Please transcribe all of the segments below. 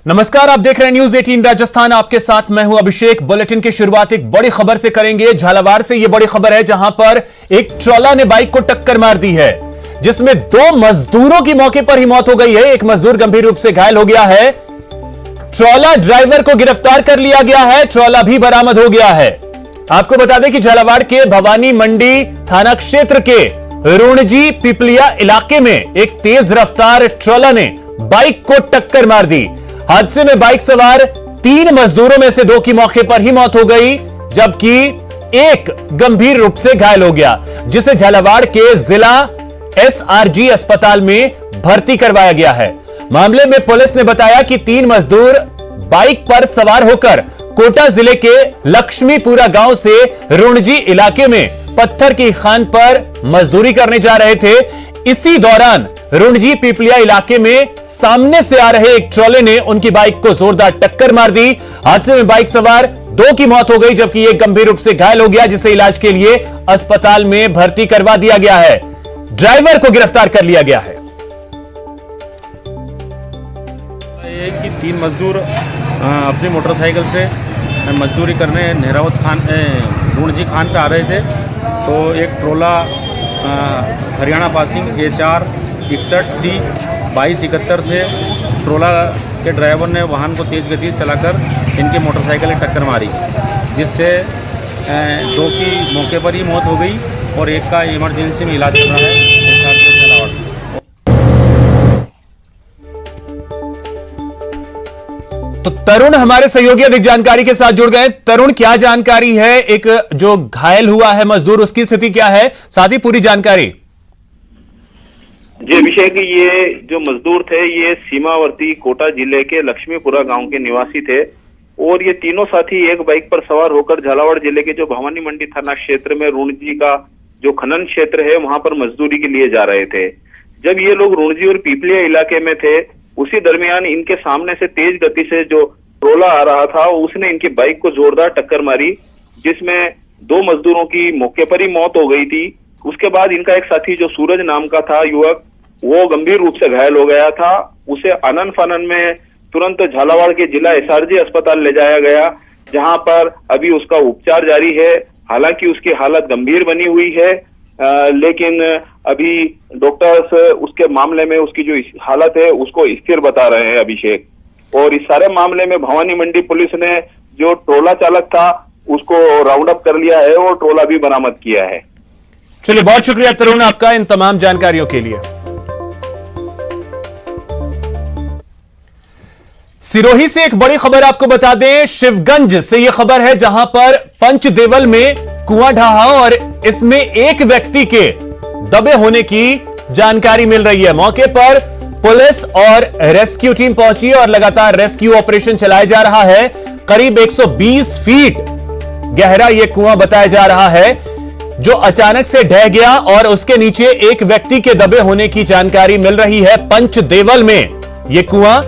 नमस्कार, आप देख रहे हैं न्यूज 18 राजस्थान। आपके साथ मैं हूं अभिषेक। बुलेटिन की शुरुआत एक बड़ी खबर से करेंगे। झालावाड़ से यह बड़ी खबर है, जहां पर एक ट्रॉला ने बाइक को टक्कर मार दी है, जिसमें 2 मजदूरों की मौके पर ही मौत हो गई है। एक मजदूर गंभीर रूप से घायल हो गया है। ट्रॉला ड्राइवर को गिरफ्तार कर लिया गया है, ट्रॉला भी बरामद हो गया है। आपको बता दें कि झालावाड़ के भवानी मंडी थाना क्षेत्र के रुणजी पिपलिया इलाके में एक तेज रफ्तार ट्रॉला ने बाइक को टक्कर मार दी। हादसे में बाइक सवार 3 मजदूरों में से 2 की मौके पर ही मौत हो गई, जबकि एक गंभीर रूप से घायल हो गया, जिसे झालावाड़ के जिला एसआरजी अस्पताल में भर्ती करवाया गया है। मामले में पुलिस ने बताया कि 3 मजदूर बाइक पर सवार होकर कोटा जिले के लक्ष्मीपुरा गांव से रुणजी इलाके में पत्थर की खान पर मजदूरी करने जा रहे थे। इसी दौरान रुणजी पिपलिया इलाके में सामने से आ रहे एक ट्रॉले ने उनकी बाइक को जोरदार टक्कर मार दी। हादसे में बाइक सवार 2 की मौत हो गई, जबकि एक गंभीर रूप से घायल हो गया, जिसे इलाज के लिए अस्पताल में भर्ती करवा दिया गया है। ड्राइवर को गिरफ्तार कर लिया गया है। ये कि 3 मजदूर अपनी मोटरसाइकिल से मजदूरी करने नेहरावत खान रुणजी खान पे आ रहे थे, तो एक ट्रोला हरियाणा पासिंग HR 61C 2271 से ट्रोला के ड्राइवर ने वाहन को तेज़ गति से चलाकर इनकी मोटरसाइकिल में टक्कर मारी, जिससे 2 की मौके पर ही मौत हो गई और एक का इमरजेंसी में इलाज चल रहा है। तो तरुण हमारे सहयोगी अधिक जानकारी के साथ जुड़ गए। तरुण, क्या जानकारी है? एक जो घायल हुआ है मजदूर, उसकी स्थिति क्या है? साथ ही पूरी जानकारी। जी अभिषेक, ये जो मजदूर थे ये सीमावर्ती कोटा जिले के लक्ष्मीपुरा गांव के निवासी थे और ये तीनों साथी एक बाइक पर सवार होकर झालावाड़ जिले के जो भवानी मंडी थाना क्षेत्र में रुणजी का जो खनन क्षेत्र है वहां पर मजदूरी के लिए जा रहे थे। जब ये लोग रुणजी और पिपलिया इलाके में थे, उसी दरमियान इनके सामने से तेज गति से जो ट्रोला आ रहा था उसने इनकी बाइक को जोरदार टक्कर मारी, जिसमें 2 मजदूरों की मौके पर ही मौत हो गई थी। उसके बाद इनका एक साथी जो सूरज नाम का था युवक, वो गंभीर रूप से घायल हो गया था। उसे आनन फानन में तुरंत झालावाड़ के जिला एसआरजी अस्पताल ले जाया गया, जहां पर अभी उसका उपचार जारी है। हालांकि उसकी हालत गंभीर बनी हुई है, लेकिन अभी डॉक्टर्स उसके मामले में उसकी जो हालत है उसको स्थिर बता रहे हैं अभिषेक। और इस सारे मामले में भवानी मंडी पुलिस ने जो ट्रोला चालक था उसको राउंड अप कर लिया है और ट्रोला भी बरामद किया है। चलिए, बहुत शुक्रिया तरुण आपका इन तमाम जानकारियों के लिए। सिरोही से एक बड़ी खबर आपको बता दें। शिवगंज से यह खबर है, जहां पर पंचदेवल में कुआं ढहा और इसमें एक व्यक्ति के दबे होने की जानकारी मिल रही है। मौके पर पुलिस और रेस्क्यू टीम पहुंची और लगातार रेस्क्यू ऑपरेशन चलाया जा रहा है। करीब 120 फीट गहरा यह कुआं बताया जा रहा है, जो अचानक से ढह गया और उसके नीचे एक व्यक्ति के दबे होने की जानकारी मिल रही है। पंचदेवल में यह कुआं,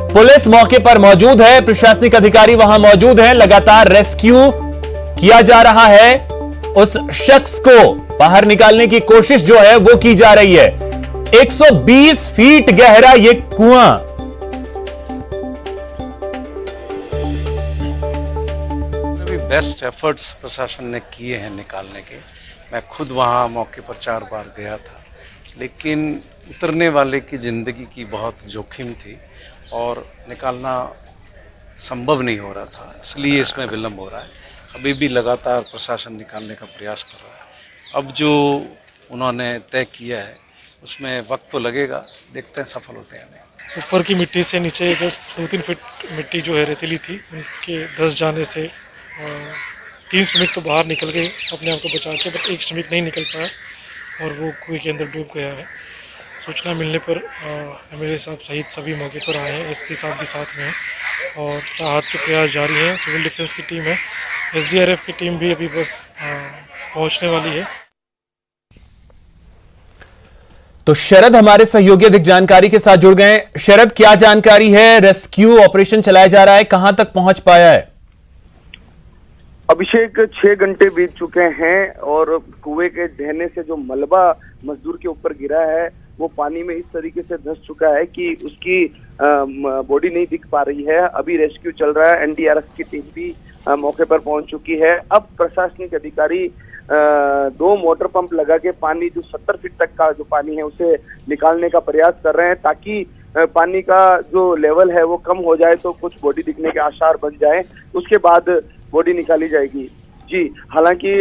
पुलिस मौके पर मौजूद है, प्रशासनिक अधिकारी वहां मौजूद हैं, लगातार रेस्क्यू किया जा रहा है। उस शख्स को बाहर निकालने की कोशिश जो है वो की जा रही है। 120 फीट गहरा ये कुआं। बेस्ट एफर्ट्स प्रशासन ने किए हैं निकालने के। मैं खुद वहां मौके पर 4 बार गया था, लेकिन उतरने वाले की जिंदगी की बहुत जोखिम थी और निकालना संभव नहीं हो रहा था, इसलिए इसमें विलंब हो रहा है। अभी भी लगातार प्रशासन निकालने का प्रयास कर रहा है। अब जो उन्होंने तय किया है उसमें वक्त तो लगेगा, देखते हैं सफल होते हैं नहीं। ऊपर की मिट्टी से नीचे जस्ट 2-3 फीट मिट्टी जो है रेतीली थी, उनके धंस जाने से 3 श्रमिक तो बाहर निकल गए अपने आप को बचा के, बट एक श्रमिक नहीं निकल पाया और वो कुएं के अंदर डूब गया है। सूचना मिलने पर MLA साहब सहित सभी मौके पर आए हैं, SP साहब भी साथ में हैं और राहत के प्रयास जारी हैं। सिविल डिफेंस की टीम है, SDRF की टीम भी अभी बस पहुंचने वाली है। तो शरद हमारे सहयोगी अधिक जानकारी के साथ जुड़ गए। शरद, क्या जानकारी है? रेस्क्यू ऑपरेशन चलाया जा रहा है, कहां तक पहुंच पाया है? अभिषेक 6 घंटे बीत चुके हैं और कुएं के ढहने से जो मलबा मजदूर के ऊपर गिरा है वो पानी में इस तरीके से धंस चुका है कि उसकी बॉडी नहीं दिख पा रही है। अभी रेस्क्यू चल रहा है, एनडीआरएफ की टीम भी मौके पर पहुंच चुकी है। अब प्रशासनिक अधिकारी 2 मोटर पंप लगा के पानी जो 70 फीट तक का जो पानी है उसे निकालने का प्रयास कर रहे हैं, ताकि पानी का जो लेवल है वो कम हो जाए तो कुछ बॉडी दिखने के आसार बन जाए, उसके बाद बॉडी निकाली जाएगी। जी, हालांकि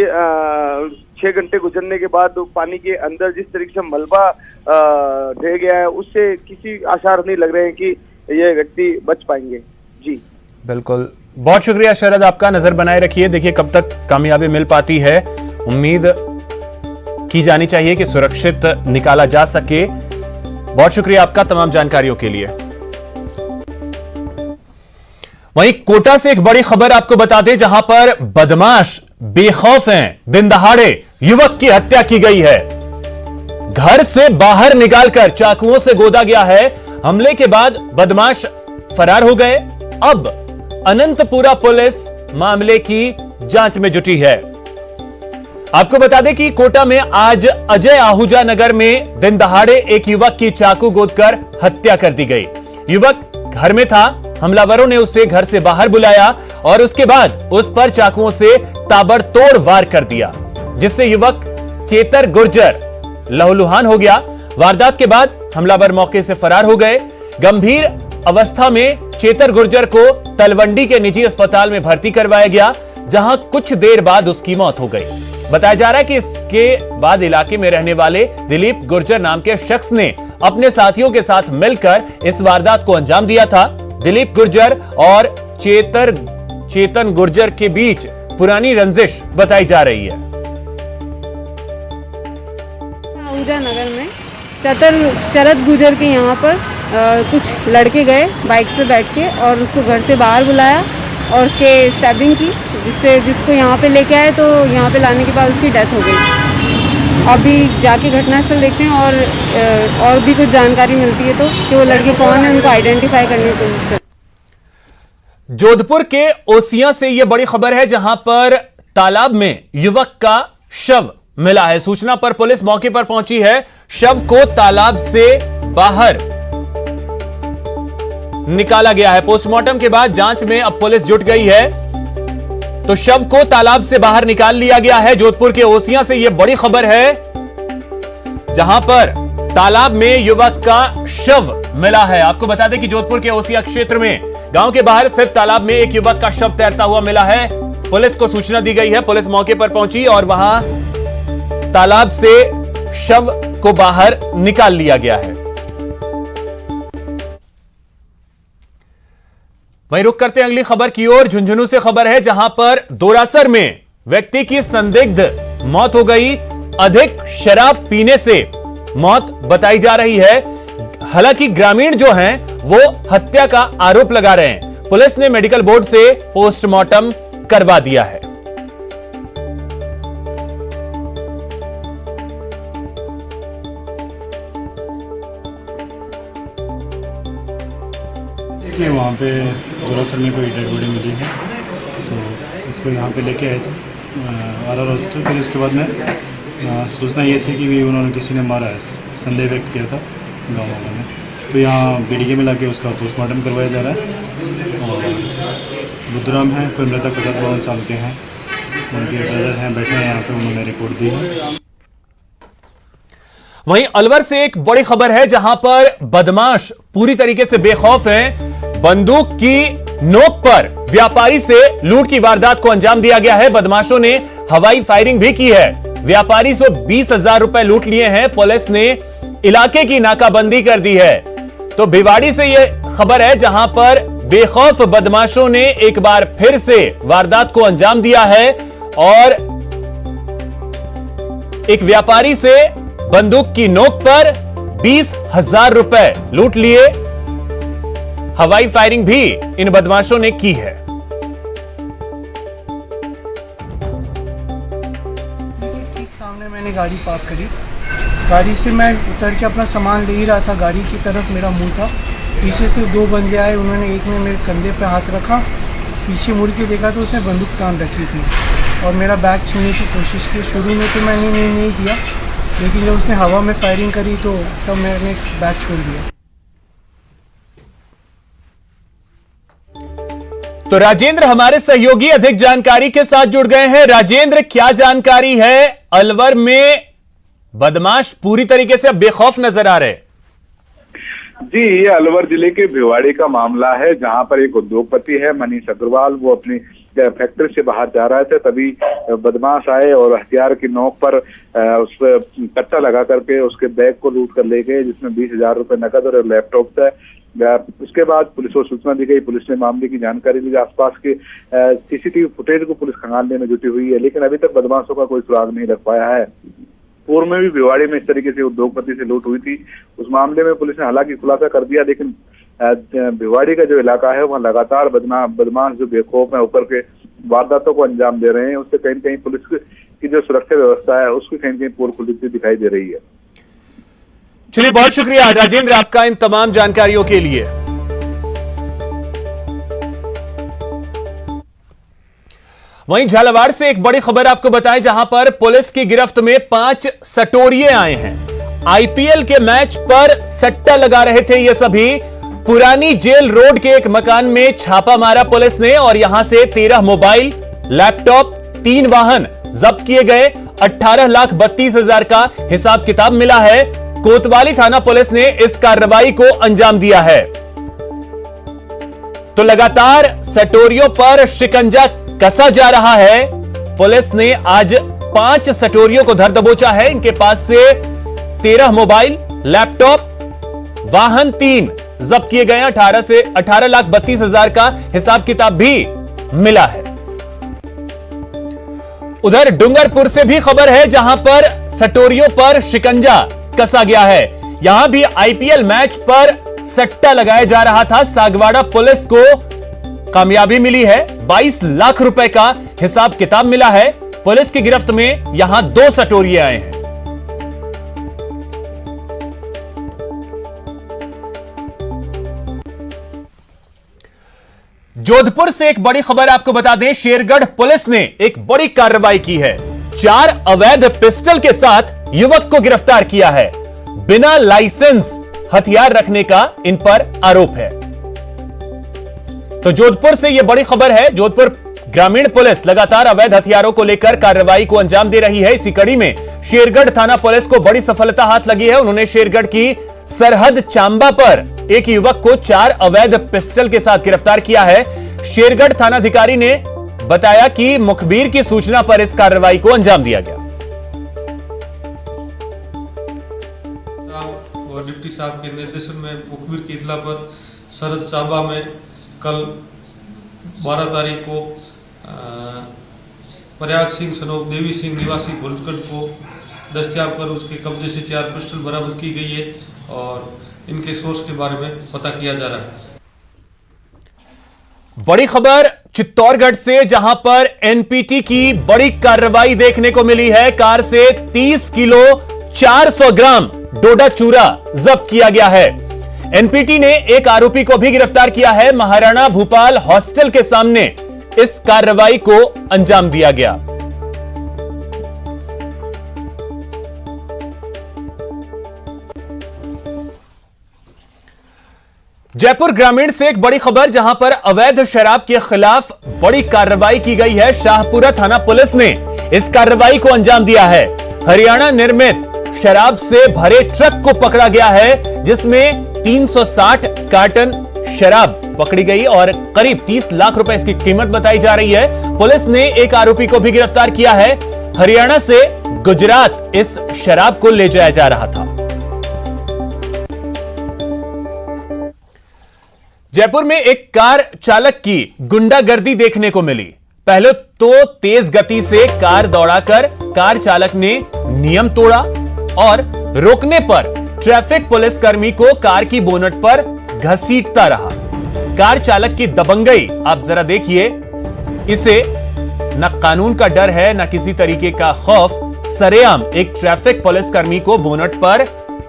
6 घंटे गुजरने के बाद पानी के अंदर जिस तरीके से मलबा ढह गया है उससे किसी आसार नहीं लग रहे हैं कि ये व्यक्ति बच पाएंगे। जी बिल्कुल, बहुत शुक्रिया शरद, आपका नजर बनाए रखिए। देखिए कब तक कामयाबी मिल पाती है, उम्मीद की जानी चाहिए कि सुरक्षित निकाला जा सके। बहुत शुक्रिया आपका तमाम जानकारियों के लिए। वहीं कोटा से एक बड़ी खबर आपको बता दें, जहां पर बदमाश बेखौफ हैं। दिन दहाड़े युवक की हत्या की गई है, घर से बाहर निकालकर चाकुओं से गोदा गया है। हमले के बाद बदमाश फरार हो गए। अब अनंतपुरा पुलिस मामले की जांच में जुटी है। आपको बता दें कि कोटा में आज अजय आहूजा नगर में दिन दहाड़े एक युवक की चाकू गोदकर हत्या कर दी गई। युवक घर में था, हमलावरों ने उसे घर से बाहर बुलाया और उसके बाद उस पर चाकुओं से ताबड़तोड़ वार कर दिया, जिससे युवक चेतर गुर्जर लहूलुहान हो गया। वारदात के बाद हमलावर मौके से फरार हो गए। गंभीर अवस्था में चेतर गुर्जर को तलवंडी के निजी अस्पताल में भर्ती करवाया गया, जहां कुछ देर बाद उसकी मौत हो गई। बताया जा रहा है कि इसके बाद इलाके में रहने वाले दिलीप गुर्जर नाम के शख्स ने अपने साथियों के साथ मिलकर इस वारदात को अंजाम दिया था। दिलीप गुर्जर और चेतन गुर्जर के बीच पुरानी रंजिश बताई जा रही है। आहूजा नगर में चरत गुर्जर के यहाँ पर कुछ लड़के गए बाइक से बैठ के और उसको घर से बाहर बुलाया और उसके स्टैबिंग की, जिसको यहाँ पे लेके आए तो यहाँ पे लाने के बाद उसकी डेथ हो गई। अभी जाके घटनास्थल देखते हैं और भी कुछ जानकारी मिलती है तो कि वो लड़के कौन है उनको आइडेंटिफाई करने की कोशिश करते हैं। जोधपुर के ओसियां से यह बड़ी खबर है, जहां पर तालाब में युवक का शव मिला है। सूचना पर पुलिस मौके पर पहुंची है। शव को तालाब से बाहर निकाला गया है। पोस्टमार्टम के बाद जांच में अब पुलिस जुट गई है, तो शव को तालाब से बाहर निकाल लिया गया है। जोधपुर के ओसियां से यह बड़ी खबर है, जहां पर तालाब में युवक का शव मिला है। आपको बता दें कि जोधपुर के ओसिया क्षेत्र में गांव के बाहर स्थित तालाब में एक युवक का शव तैरता हुआ मिला है। पुलिस को सूचना दी गई है, पुलिस मौके पर पहुंची और वहां तालाब से शव को बाहर निकाल लिया गया है। वहीं रुक करते हैं अगली खबर की ओर। झुंझुनू से खबर है, जहां पर दोरासर में व्यक्ति की संदिग्ध मौत हो गई। अधिक शराब पीने से मौत बताई जा रही है। हालांकि ग्रामीण जो हैं वो हत्या का आरोप लगा रहे हैं। पुलिस ने मेडिकल बोर्ड से पोस्टमार्टम करवा दिया है। देखिए वहाँ पे दोरासर में कोई डेड बॉडी मिली है तो उसको यहाँ पे लेके आए थे आर हॉस्पिटल। फिर उसके बाद में सूचना ये थी कि उन्होंने किसी ने मारा है, संदेह व्यक्त किया था गाँव वालों ने, तो यहाँ बीडीके में लाके उसका पोस्टमार्टम करवाया जा रहा है। और बुद्धराम हैं, कोई मृतक 50-52 साल के हैं, उनके ब्रदर हैं, बैठे हैं यहाँ पे, उन्होंने रिपोर्ट दी है। वहीं अलवर से एक बड़ी खबर है, जहां पर बदमाश पूरी तरीके से बेखौफ हैं। बंदूक की नोक पर व्यापारी से लूट की वारदात को अंजाम दिया गया है। बदमाशों ने हवाई फायरिंग भी की है। व्यापारी से 20,000 रुपए लूट लिए हैं। पुलिस ने इलाके की नाकाबंदी कर दी है। तो भिवाड़ी से यह खबर है, जहां पर बेखौफ बदमाशों ने एक बार फिर से वारदात को अंजाम दिया है और एक व्यापारी से बंदूक की नोक पर 20,000 रुपए लूट लिए। हवाई फायरिंग भी इन बदमाशों ने की है। ठीक सामने मैंने गाड़ी पार्क करी, गाड़ी से मैं उतर के अपना सामान ले ही रहा था, गाड़ी की तरफ मेरा मुंह था। पीछे से 2 बंदे आए, उन्होंने एक ने मेरे कंधे पे हाथ रखा, पीछे मुड़ के देखा तो उसने बंदूक तान रखी थी और मेरा बैग छीनने की कोशिश की। शुरू में तो मैंने नहीं दिया, लेकिन जब उसने हवा में फायरिंग करी तो तब मैंने बैग छोड़ दिया। तो राजेंद्र हमारे सहयोगी अधिक जानकारी के साथ जुड़ गए हैं। राजेंद्र, क्या जानकारी है? अलवर में बदमाश पूरी तरीके से बेखौफ नजर आ रहे। जी, ये अलवर जिले के भिवाड़ी का मामला है, जहां पर एक उद्योगपति है मनीष अग्रवाल, वो अपनी फैक्ट्री से बाहर जा रहे थे, तभी बदमाश आए और हथियार की नोक पर उस कट्टा लगा करके उसके बैग को लूट कर ले गए, जिसमें 20,000 रुपए नकद और लैपटॉप था। उसके बाद पुलिस को सूचना दी गई, पुलिस ने मामले की जानकारी ली, आसपास के सीसीटीवी फुटेज को पुलिस खंगालने में जुटी हुई है, लेकिन अभी तक बदमाशों का कोई सुराग नहीं लग पाया है। पूर्व में भी भिवाड़ी में इस तरीके से उद्योगपति से लूट हुई थी, उस मामले में पुलिस ने हालांकि खुलासा कर दिया, लेकिन भिवाड़ी का जो इलाका है वहाँ लगातार बदमाश जो बेखौफ है ऊपर के वारदातों को अंजाम दे रहे हैं, उससे कहीं न कहीं पुलिस की जो सुरक्षा व्यवस्था है उसकी कहीं न कहीं पोल खुलती दिखाई दे रही है। चलिए, बहुत शुक्रिया राजेंद्र आपका इन तमाम जानकारियों के लिए। वहीं झालावाड़ से एक बड़ी खबर आपको बताएं, जहां पर पुलिस की गिरफ्त में 5 सटोरिये आए हैं। आईपीएल के मैच पर सट्टा लगा रहे थे ये सभी। पुरानी जेल रोड के एक मकान में छापा मारा पुलिस ने और यहां से 13 मोबाइल, लैपटॉप, 3 वाहन जब्त किए गए। 18,32,000 का हिसाब किताब मिला है। कोतवाली थाना पुलिस ने इस कार्रवाई को अंजाम दिया है। तो लगातार सटोरियों पर शिकंजा कसा जा रहा है। पुलिस ने आज 5 सटोरियों को धर दबोचा है। इनके पास से 13 मोबाइल, लैपटॉप, वाहन 3 जब्त किए गए हैं। 18,32,000 का हिसाब किताब भी मिला है। उधर डूंगरपुर से भी खबर है, जहां पर सटोरियों पर शिकंजा कसा गया है। यहां भी आईपीएल मैच पर सट्टा लगाया जा रहा था। सागवाड़ा पुलिस को कामयाबी मिली है। 22 लाख रुपए का हिसाब किताब मिला है। पुलिस की गिरफ्त में यहां 2 सटोरिये आए हैं। जोधपुर से एक बड़ी खबर आपको बता दें, शेरगढ़ पुलिस ने एक बड़ी कार्रवाई की है। 4 अवैध पिस्टल के साथ युवक को गिरफ्तार किया है। बिना लाइसेंस हथियार रखने का इन पर आरोप है। तो जोधपुर से यह बड़ी खबर है। जोधपुर ग्रामीण पुलिस लगातार अवैध हथियारों को लेकर कार्रवाई को अंजाम दे रही है। इसी कड़ी में शेरगढ़ थाना पुलिस को बड़ी सफलता हाथ लगी है। उन्होंने शेरगढ़ की सरहद चांबा पर एक युवक को 4 अवैध पिस्टल के साथ गिरफ्तार किया है। शेरगढ़ थानाधिकारी ने बताया कि मुखबिर की सूचना पर इस कार्रवाई को अंजाम दिया गया। और डिप्टी साहब के निर्देशन में मुखबिर की इतला पर सरहद चांबा में कल 12 तारीख को प्रयाग सिंह सनोप देवी सिंह निवासी भुरजगढ़ को दस्तयाब कर उसके कब्जे से 4 पिस्टल बरामद की गई है और इनके सोर्स के बारे में पता किया जा रहा है। बड़ी खबर चित्तौड़गढ़ से, जहां पर एनपीटी की बड़ी कार्रवाई देखने को मिली है। कार से 30 किलो 400 ग्राम डोडा चूरा जब्त किया गया है। एनपीटी ने एक आरोपी को भी गिरफ्तार किया है। महाराणा भूपाल हॉस्टल के सामने इस कार्रवाई को अंजाम दिया गया। जयपुर ग्रामीण से एक बड़ी खबर, जहां पर अवैध शराब के खिलाफ बड़ी कार्रवाई की गई है। शाहपुरा थाना पुलिस ने इस कार्रवाई को अंजाम दिया है। हरियाणा निर्मित शराब से भरे ट्रक को पकड़ा गया है, जिसमें 360 कार्टन शराब पकड़ी गई और करीब 30 लाख रुपए इसकी कीमत बताई जा रही है। पुलिस ने एक आरोपी को भी गिरफ्तार किया है। हरियाणा से गुजरात इस शराब को ले जाया जा रहा था। जयपुर में एक कार चालक की गुंडागर्दी देखने को मिली। पहले तो तेज गति से कार दौड़ाकर कार चालक ने नियम तोड़ा और रोकने पर ट्रैफिक पुलिसकर्मी को कार की बोनट पर घसीटता रहा। कार चालक की दबंगई आप जरा देखिए। इसे न कानून का डर है न किसी तरीके का खौफ। सरेआम एक ट्रैफिक पुलिसकर्मी को बोनट पर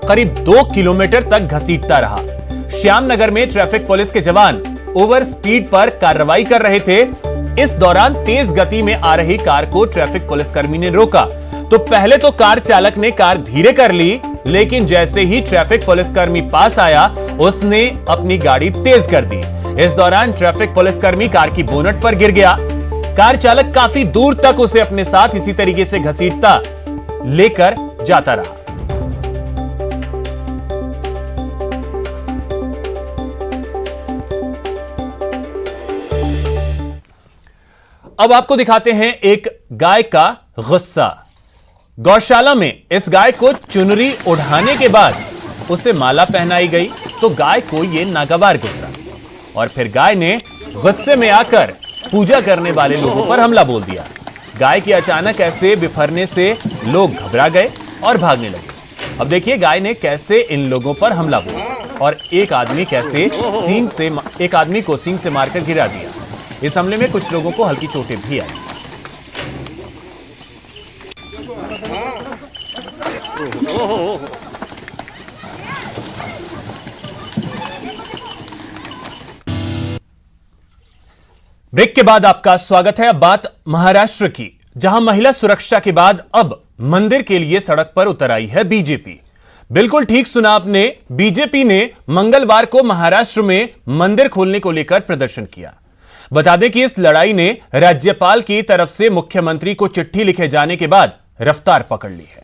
करीब 2 किलोमीटर तक घसीटता रहा। श्यामनगर में ट्रैफिक पुलिस के जवान ओवर स्पीड पर कार्रवाई कर रहे थे। इस दौरान तेज गति में आ रही कार को ट्रैफिक पुलिसकर्मी ने रोका तो पहले तो कार चालक ने कार धीरे कर ली, लेकिन जैसे ही ट्रैफिक पुलिसकर्मी पास आया उसने अपनी गाड़ी तेज कर दी। इस दौरान ट्रैफिक पुलिसकर्मी कार की बोनट पर गिर गया। कार चालक काफी दूर तक उसे अपने साथ इसी तरीके से घसीटता लेकर जाता रहा। अब आपको दिखाते हैं एक गाय का गुस्सा। गौशाला में इस गाय को चुनरी उड़ाने के बाद उसे माला पहनाई गई तो गाय को यह नागवार गुजरा और फिर गाय ने गुस्से में आकर पूजा करने वाले लोगों पर हमला बोल दिया। गाय के अचानक ऐसे बिफरने से लोग घबरा गए और भागने लगे। अब देखिए गाय ने कैसे इन लोगों पर हमला बोला और एक आदमी को सींग से मारकर गिरा दिया। इस हमले में कुछ लोगों को हल्की चोटें भी आई। ब्रेक के बाद आपका स्वागत है। अब बात महाराष्ट्र की, जहां महिला सुरक्षा के बाद अब मंदिर के लिए सड़क पर उतर आई है बीजेपी। बिल्कुल ठीक सुना आपने, बीजेपी ने मंगलवार को महाराष्ट्र में मंदिर खोलने को लेकर प्रदर्शन किया। बता दें कि इस लड़ाई ने राज्यपाल की तरफ से मुख्यमंत्री को चिट्ठी लिखे जाने के बाद रफ्तार पकड़ ली है।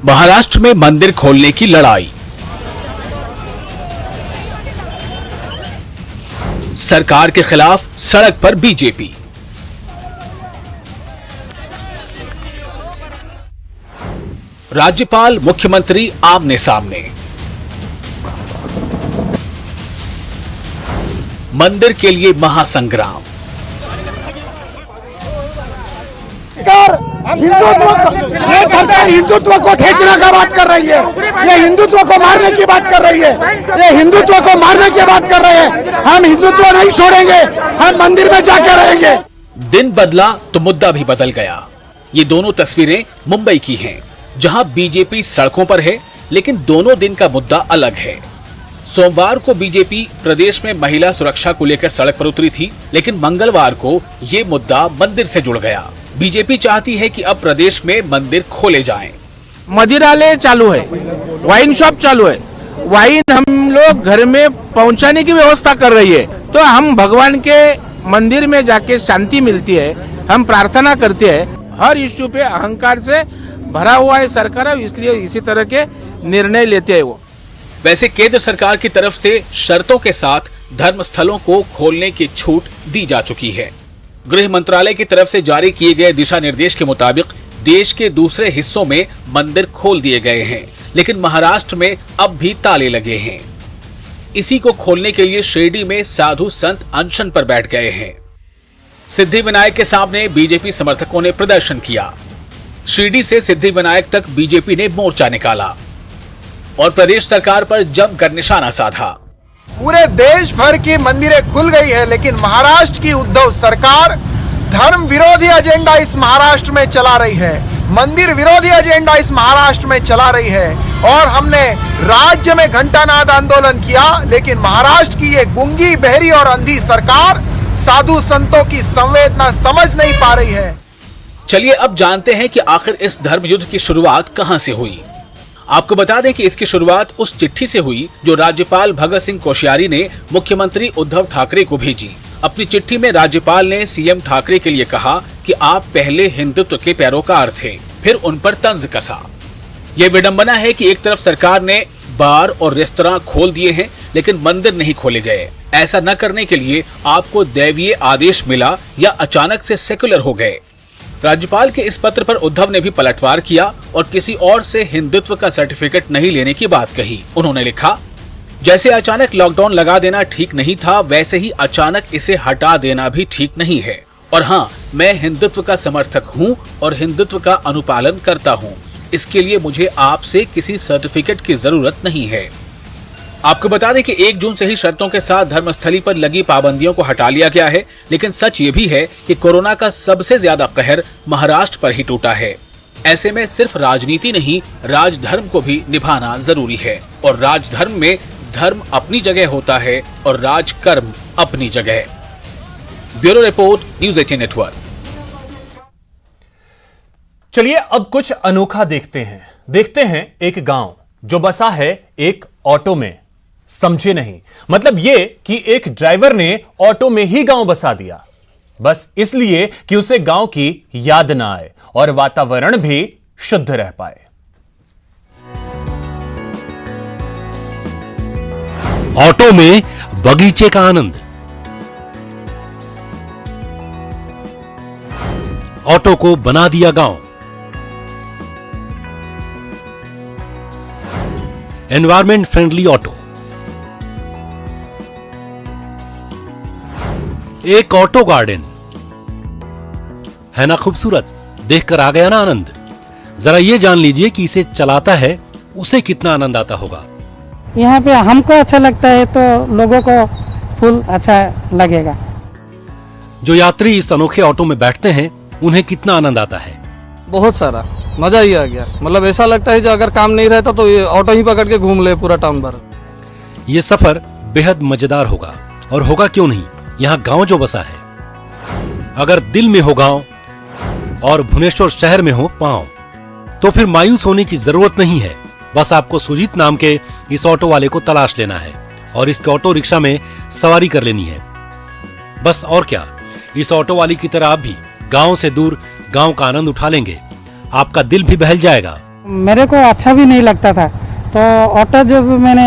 महाराष्ट्र में मंदिर खोलने की लड़ाई, सरकार के खिलाफ सड़क पर बीजेपी। राज्यपाल मुख्यमंत्री आमने सामने। मंदिर के लिए महासंग्राम। ये सरकार हिंदुत्व को ठेचने का बात कर रही है, ये हिंदुत्व को मारने की बात कर रही है, ये हिंदुत्व को मारने की बात कर रहे हैं। हम हिंदुत्व नहीं छोड़ेंगे, हम मंदिर में जाकर रहेंगे। दिन बदला तो मुद्दा भी बदल गया। ये दोनों तस्वीरें मुंबई की हैं, जहां बीजेपी सड़कों पर है, लेकिन दोनों दिन का मुद्दा अलग है। सोमवार को बीजेपी प्रदेश में महिला सुरक्षा को लेकर सड़क पर उतरी थी, लेकिन मंगलवार को ये मुद्दा मंदिर से जुड़ गया। बीजेपी चाहती है कि अब प्रदेश में मंदिर खोले जाएं। मदिरालय चालू है, वाइन शॉप चालू है, वाइन हम लोग घर में पहुंचाने की व्यवस्था कर रही है। तो हम भगवान के मंदिर में जाके शांति मिलती है, हम प्रार्थना करते हैं। हर इश्यू पे अहंकार से भरा हुआ है सरकार, इसलिए इसी तरह के निर्णय लेते हैं वो। वैसे केंद्र सरकार की तरफ से शर्तों के साथ धर्म स्थलों को खोलने की छूट दी जा चुकी है। गृह मंत्रालय की तरफ से जारी किए गए दिशा निर्देश के मुताबिक देश के दूसरे हिस्सों में मंदिर खोल दिए गए हैं, लेकिन महाराष्ट्र में अब भी ताले लगे हैं। इसी को खोलने के लिए शिरडी में साधु संत अनशन पर बैठ गए हैं। सिद्धिविनायक के सामने बीजेपी समर्थकों ने प्रदर्शन किया। शिरडी से सिद्धिविनायक तक बीजेपी ने मोर्चा निकाला और प्रदेश सरकार पर जमकर निशाना साधा। पूरे देश भर की मंदिरें खुल गई है, लेकिन महाराष्ट्र की उद्धव सरकार धर्म विरोधी एजेंडा इस महाराष्ट्र में चला रही है, मंदिर विरोधी एजेंडा इस महाराष्ट्र में चला रही है। और हमने राज्य में घंटानाद आंदोलन किया, लेकिन महाराष्ट्र की ये गूंगी, बहरी और अंधी सरकार साधु संतों की संवेदना समझ नहीं पा रही है। चलिए अब जानते हैं कि आखिर इस धर्म युद्ध की शुरुआत कहां से हुई। आपको बता दें कि इसकी शुरुआत उस चिट्ठी से हुई जो राज्यपाल भगत सिंह कोश्यारी ने मुख्यमंत्री उद्धव ठाकरे को भेजी। अपनी चिट्ठी में राज्यपाल ने सीएम ठाकरे के लिए कहा कि आप पहले हिंदुत्व के पैरोकार थे, फिर उन पर तंज कसा। यह विडंबना है कि एक तरफ सरकार ने बार और रेस्तरां खोल दिए हैं, लेकिन मंदिर नहीं खोले गए। ऐसा न करने के लिए आपको दैवीय आदेश मिला या अचानक से सेकुलर हो गए। राज्यपाल के इस पत्र पर उद्धव ने भी पलटवार किया और किसी और से हिंदुत्व का सर्टिफिकेट नहीं लेने की बात कही। उन्होंने लिखा, जैसे अचानक लॉकडाउन लगा देना ठीक नहीं था, वैसे ही अचानक इसे हटा देना भी ठीक नहीं है। और हाँ, मैं हिंदुत्व का समर्थक हूँ और हिंदुत्व का अनुपालन करता हूँ। इसके लिए मुझे आपसे किसी सर्टिफिकेट की जरूरत नहीं है। आपको बता दें कि 1 जून से ही शर्तों के साथ धर्मस्थली पर लगी पाबंदियों को हटा लिया गया है, लेकिन सच ये भी है कि कोरोना का सबसे ज्यादा कहर महाराष्ट्र पर ही टूटा है। ऐसे में सिर्फ राजनीति नहीं, राजधर्म को भी निभाना जरूरी है। और राजधर्म में धर्म अपनी जगह होता है और राजकर्म अपनी जगह। Bureau report, news 18 network. चलिए अब कुछ अनोखा देखते हैं एक गांव जो बसा है एक ऑटो में। समझे नहीं, मतलब ये कि एक ड्राइवर ने ऑटो में ही गांव बसा दिया, बस इसलिए कि उसे गांव की याद ना आए और वातावरण भी शुद्ध रह पाए। ऑटो में बगीचे का आनंद। ऑटो को बना दिया गांव। Environment friendly auto. एक ऑटो गार्डन है ना खूबसूरत, देखकर आ गया ना आनंद। जरा ये जान लीजिए कि इसे चलाता है उसे कितना आनंद आता होगा। यहाँ पे हमको अच्छा लगता है तो लोगों को फुल अच्छा लगेगा। जो यात्री इस अनोखे ऑटो में बैठते हैं उन्हें कितना आनंद आता है। बहुत सारा मजा ही आ गया। मतलब ऐसा लगता है कि अगर काम नहीं रहता तो ये ऑटो ही पकड़ के घूम ले पूरा टाउन भर। ये सफर बेहद मजेदार होगा, और होगा क्यों नहीं, यहाँ गांव जो बसा है। अगर दिल में हो गांव और भुवनेश्वर शहर में हो पांव, तो फिर मायूस होने की जरूरत नहीं है। बस आपको सुजीत नाम के इस ऑटो वाले को तलाश लेना है और इसके ऑटो रिक्शा में सवारी कर लेनी है। बस और क्या, इस ऑटो वाली की तरह आप भी गांव से दूर गांव का आनंद उठा लेंगे। आपका दिल भी बहल जाएगा। मेरे को अच्छा भी नहीं लगता था, तो ऑटो जब मैंने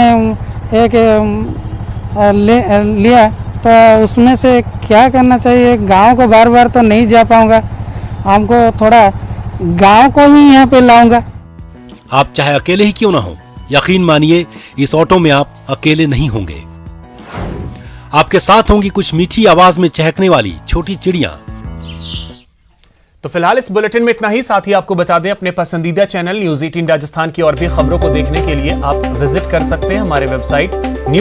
एक लिया तो उसमें से क्या करना चाहिए, गांव को बार बार तो नहीं जा पाऊंगा, हमको थोड़ा गांव को ही यहाँ पे लाऊंगा। आप चाहे अकेले ही क्यों ना हो, यकीन मानिए इस ऑटो में आप अकेले नहीं होंगे। आपके साथ होंगी कुछ मीठी आवाज में चहकने वाली छोटी चिड़ियां। तो फिलहाल इस बुलेटिन में इतना ही। साथ ही आपको बता दें, अपने पसंदीदा चैनल न्यूज़ 18 राजस्थान की और भी खबरों को देखने के लिए आप विजिट कर सकते हैं हमारे वेबसाइट न्यूज़